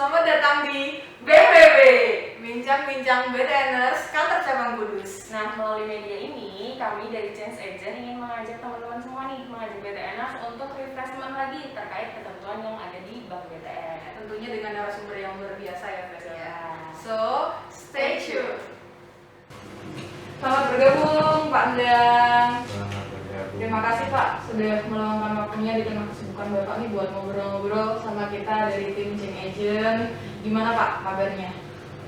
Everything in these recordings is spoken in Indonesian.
Selamat datang di BBB, Bincang-Bincang BTNers Kantor Cabang Kudus. Nah, melalui media ini, kami dari Change Agent ingin mengajak teman-teman semua nih, mengajak BTNers untuk refreshment lagi terkait ketentuan yang ada di Bank BTN. Tentunya dengan narasumber yang luar biasa ya, Fes. Ya. So, stay tuned. Selamat bergabung, Pak Endang. Terima kasih Pak sudah meluangkan waktunya di tengah kesibukan Bapak nih buat ngobrol-ngobrol sama kita dari tim Change Agent. Gimana Pak kabarnya?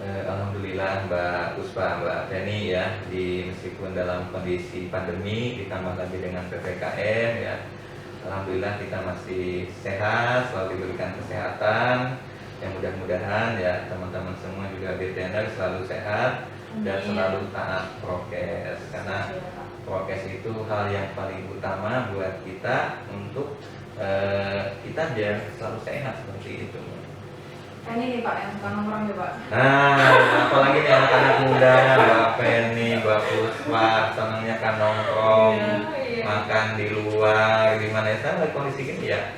Alhamdulillah Mbak Puspa, Mbak Feni ya, meskipun dalam kondisi pandemi ditambah lagi dengan PPKM ya, alhamdulillah kita masih sehat, selalu diberikan kesehatan. Yang mudah-mudahan ya teman-teman semua juga BTNer selalu sehat dan selalu taat prokes, karena prokes itu hal yang paling utama buat kita untuk kita biar selalu sehat seperti itu. Ini nih Pak yang suka nongkrong ya Pak. Nah, apalagi nih anak-anak muda, Mbak Feni, Mbak Puspa, senangnya kan nongkrong, makan di luar, di mana ya, lagi kondisi gini ya,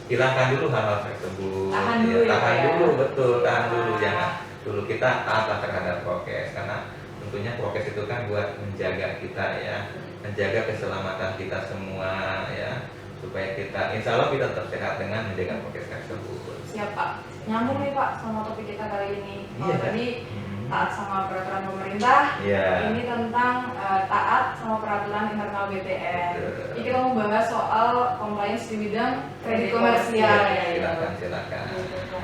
hilangkan dulu hal-hal tersebut. Tahan dulu ya, tahan Pak, dulu, ya. betul, tahan dulu, jangan dulu kita taat terhadap prokes, karena tentunya prokes itu kan buat menjaga kita ya, menjaga keselamatan kita semua ya, supaya kita, insya Allah kita tetap sehat dengan menjaga prokes tersebut. Siap Pak. Nyambung nih Pak sama topik kita kali ini. Kalau Iya. tadi taat sama peraturan pemerintah, Iya. ini tentang taat sama peraturan internal BTN. Betul. Jadi kita mau bahas soal compliance di bidang kredit komersial ya. Silakan.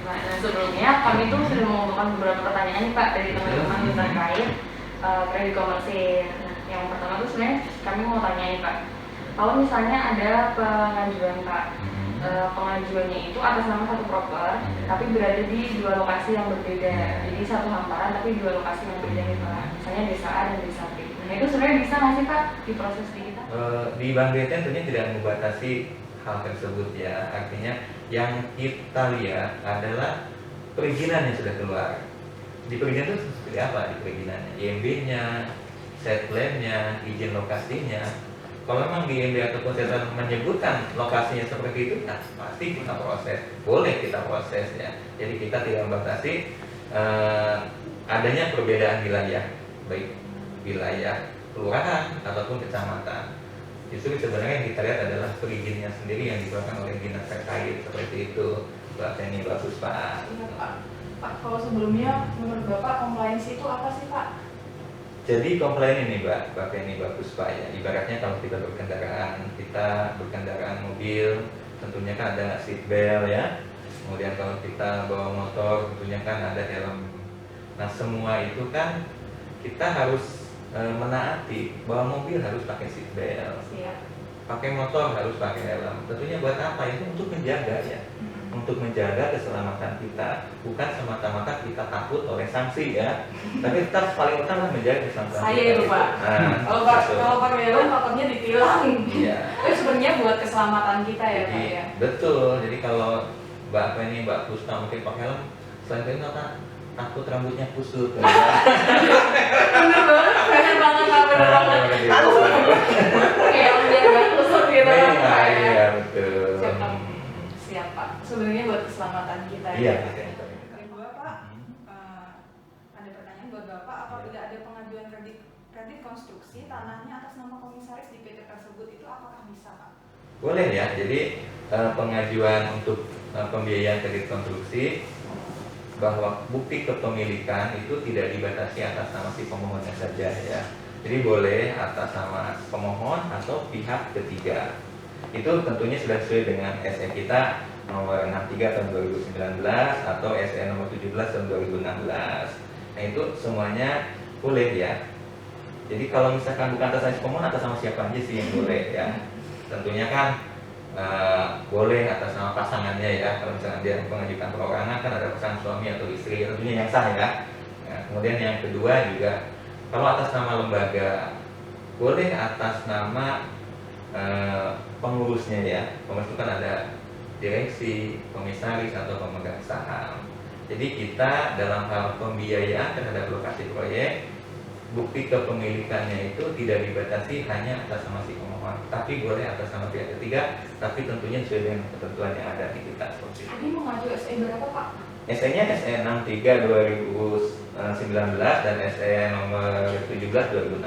Nah, sebelumnya kami tuh sudah mengumpulkan beberapa pertanyaan nih Pak dari teman-teman terkait kredit komersil. Nah, yang pertama tuh sebenarnya kami mau tanya nih Pak, kalau misalnya ada pengajuan Pak, pengajuannya itu atas nama satu proper, tapi berada di dua lokasi yang berbeda. Jadi satu hamparan tapi dua lokasi yang berbeda nih Pak. Misalnya desa A dan desa B. Nah itu sebenarnya bisa nggak sih Pak diproses di kita? Di Bank BTN tentunya tidak membatasi hal tersebut ya. Artinya yang kita lihat adalah perizinan yang sudah keluar. Di perizinan itu seperti apa di perizinannya? IMB-nya, set plan-nya, izin lokasinya. Kalau memang di IMB ataupun set plan menyebutkan lokasinya seperti itu, nah pasti kita proses. Boleh kita proses ya. Jadi kita tidak membatasi adanya perbedaan wilayah, baik wilayah kelurahan ataupun kecamatan. Justru sebenarnya yang kita lihat adalah perizinnya sendiri yang dikeluarkan oleh dinas terkait, seperti itu Mbak Feni, Mbak Puspa. Iya Pak. Pak, kalau sebelumnya menurut Bapak compliance itu apa sih Pak? Jadi komplain ini Mbak Feni, Mbak Puspa ya, ibaratnya kalau kita berkendaraan mobil, tentunya kan ada seat belt ya. Kemudian kalau kita bawa motor, tentunya kan ada helm. Nah semua itu kan kita harus menaati bahwa mobil harus pakai seat belt, pakai motor harus pakai helm. Tentunya buat apa? Itu untuk menjaga ya, untuk menjaga keselamatan kita, bukan semata-mata kita takut oleh sanksi ya, tapi kita paling utama menjaga keselamatan Saya kita. itu Pak. Nah, Kalau pakai helm takutnya ditilang. Iya. Itu sebenarnya buat keselamatan kita ya Pak Jadi ya. betul. Jadi kalau Mbak Feni, Mbak Puspa mungkin pakai helm, selain itu apa? Takut rambutnya kusut. Bener banget, bener banget Pak, bener banget. Kayak biar gak kusut gitu kan Pak ya. Iya betul. Siap Pak. Siap Pak. Sebenarnya buat keselamatan kita Iya. ya. Kedua Pak, ada pertanyaan buat Bapak, apabila ada pengajuan kredit konstruksi tanahnya atas nama komisaris di PT tersebut itu apakah bisa Pak? Boleh ya. Jadi pengajuan untuk pembiayaan kredit konstruksi bahwa bukti kepemilikan itu tidak dibatasi atas nama si pemohonnya saja ya. Jadi boleh atas nama pemohon atau pihak ketiga. Itu tentunya sudah sesuai dengan SE kita nomor 63 tahun 2019 atau SE nomor 17 tahun 2016. Nah itu semuanya boleh ya. Jadi kalau misalkan bukan atas nama pemohon, atas nama siapa aja sih yang boleh ya. Tentunya kan boleh atas nama pasangannya ya. Kalau misalkan dia mengajukan perorangan kan ada pasangan suami atau istri, tentunya yang sah ya. Nah, kemudian yang kedua juga kalau atas nama lembaga, boleh atas nama pengurusnya ya. Pengurus itu kan ada direksi, komisaris atau pemegang saham. Jadi kita dalam hal pembiayaan terhadap lokasi proyek, bukti kepemilikannya itu tidak dibatasi hanya atas nama si pemohon, tapi boleh atas nama pihak ketiga, tapi tentunya sesuai dengan ketentuan yang ada di kita seperti itu. Ini mau ngaju SE berapa Pak? SE-nya SE 63 2019 dan SE nomor 17 2016.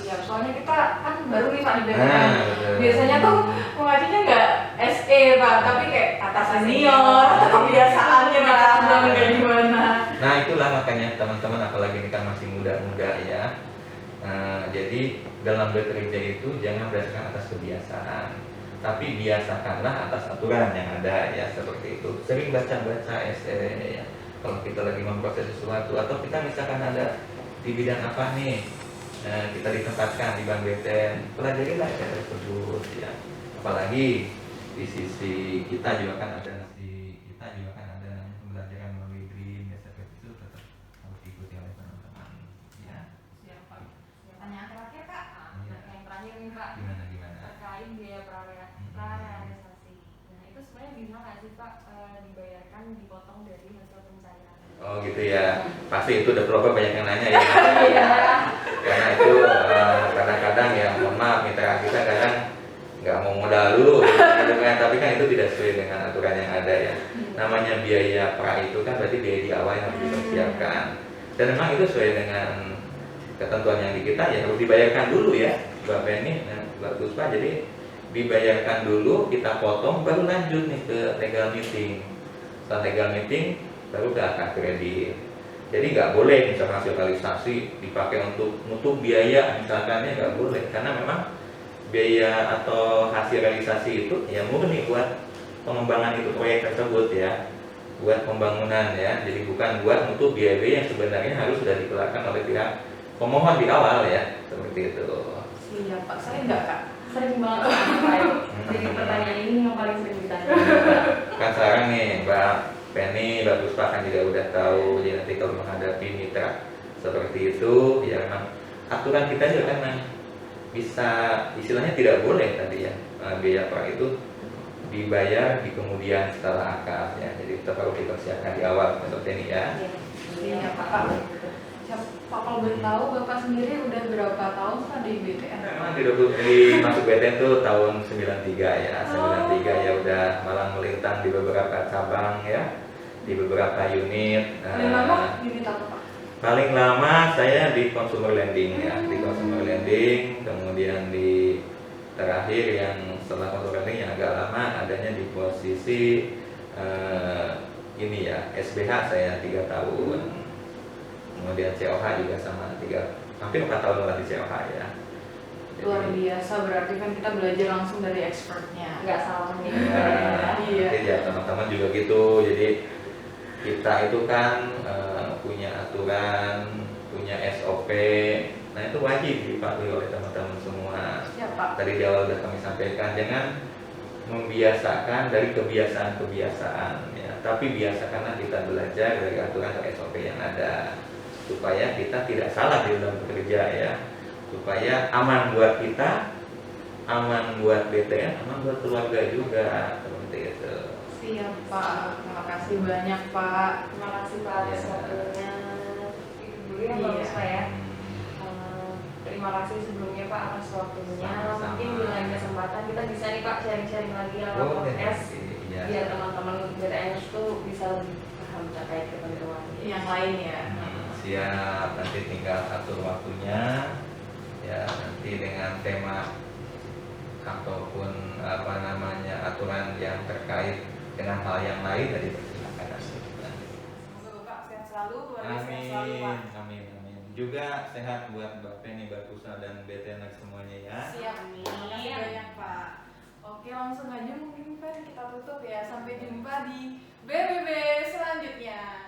Siap, soalnya kita kan baru nih Pak di BPN. Nah, betul. Biasanya tuh mengajinya nggak SE Pak, tapi kayak atas senior atau kebiasaannya di cabang kayak gimana. Nah itulah makanya teman-teman, apalagi ini kan masih muda-muda ya. Jadi dalam bekerja itu jangan berdasarkan atas kebiasaan, tapi biasakanlah atas aturan yang ada ya, seperti itu. Sering baca-baca SE ya. Kalau kita lagi memproses sesuatu atau kita misalkan ada di bidang apa nih, kita ditempatkan di Bank BTN, pelajarilah SE tersebut ya. Apalagi di sisi kita juga kan ada pembelajaran melalui BRIN, SFF itu tetap harus diikuti oleh teman-teman ya. Siap Pak. Pertanyaan terakhir Kak. Yang terakhir nih Pak, Gimana? terkait biaya prarealisasi. Nah itu sebenarnya bisa nggak sih Pak dibayarkan, dipotong dari hasil pencairan? Oh gitu ya, pasti itu udah proper banyak yang nanya ya. Iya. Karena itu kadang-kadang ya, mohon maaf, mitra kita kadang nggak mau modal dulu gitu kan, tapi kan itu tidak sesuai dengan aturan yang ada ya. Namanya biaya pra itu kan berarti biaya di awal yang harus dipersiapkan, dan memang itu sesuai dengan ketentuan yang di kita ya, harus dibayarkan dulu ya Mbak Penny dan Mbak Puspa. Jadi dibayarkan dulu, kita potong, baru lanjut nih ke legal meeting. Setelah legal meeting baru ke akad kredit. Jadi nggak boleh misalkan hasil realisasi dipakai untuk nutup biaya misalkannya, nggak boleh, karena memang biaya atau hasil realisasi itu ya murni buat pengembangan itu proyek tersebut ya, buat pembangunan ya. Jadi bukan buat nutup biaya-biaya yang sebenarnya harus sudah dikeluarkan oleh pihak pemohon di awal ya, seperti itu. Iya Pak, sering nggak Kak? Sering banget Pak. Jadi pertanyaan ini yang paling sering ditanya. Kan sekarang nih Mbak Penny, Mbak Puspa kan juga udah tahu, jadi nanti kalau menghadapi mitra seperti itu ya memang aturan kita juga kan bisa istilahnya tidak boleh tadi ya, biaya pra itu dibayar di kemudian setelah akad ya. Jadi kita perlu dipersiapkan di awal seperti ini ya. Iya Pak. Siap Pak, kalau boleh tahu Bapak sendiri udah berapa tahun Pak di BTN? Memang di masuk BTN tuh tahun 93 ya. 93 ya, udah malang melintang di beberapa cabang ya, di beberapa unit. Paling lama unit apa Pak? Paling lama saya di consumer lending ya, di consumer lending, kemudian di terakhir yang setelah consumer lending yang agak lama adanya di posisi ini ya, SBH saya 3 tahun, kemudian COH juga sama hampir 4 tahun lah di COH ya. Luar biasa, berarti kan kita belajar langsung dari expertnya. Nggak salah nih. Iya. Jadi ya teman-teman juga gitu. Jadi kita itu kan punya aturan, punya SOP. Nah itu wajib dipatuhi oleh teman-teman semua. Siapa? Tadi di awal sudah kami sampaikan, jangan membiasakan dari kebiasaan-kebiasaan ya, tapi biasakanlah kita belajar dari aturan atau SOP yang ada, supaya kita tidak salah di dalam bekerja ya, supaya aman buat kita, aman buat BTN, aman buat keluarga juga, seperti itu. Siap Pak, terima kasih banyak Pak. Terima kasih Pak atas Iya. waktunya. Itu dulu ya Iya. Bagus Pak ya. Terima kasih sebelumnya Pak atas waktunya. Sama-sama. Mungkin di lain kesempatan kita bisa nih Pak sharing-sharing lagi lewat podcast, Ya. biar teman-teman BTN itu bisa lebih paham terkait ketentuan Yang lain ya. Siap, nanti tinggal atur waktunya ya, nanti dengan tema ataupun aturan yang terkait dengan hal yang lain tadi persilakan. Semoga Bapak sehat selalu, keluarga sehat selalu Pak. Amin. Juga sehat buat Mbak Penny, Mbak Puspa dan BTN semuanya ya. Siap, terima kasih banyak Pak. Oke, langsung aja mungkin Pak kita tutup ya. Sampai jumpa di BBB selanjutnya.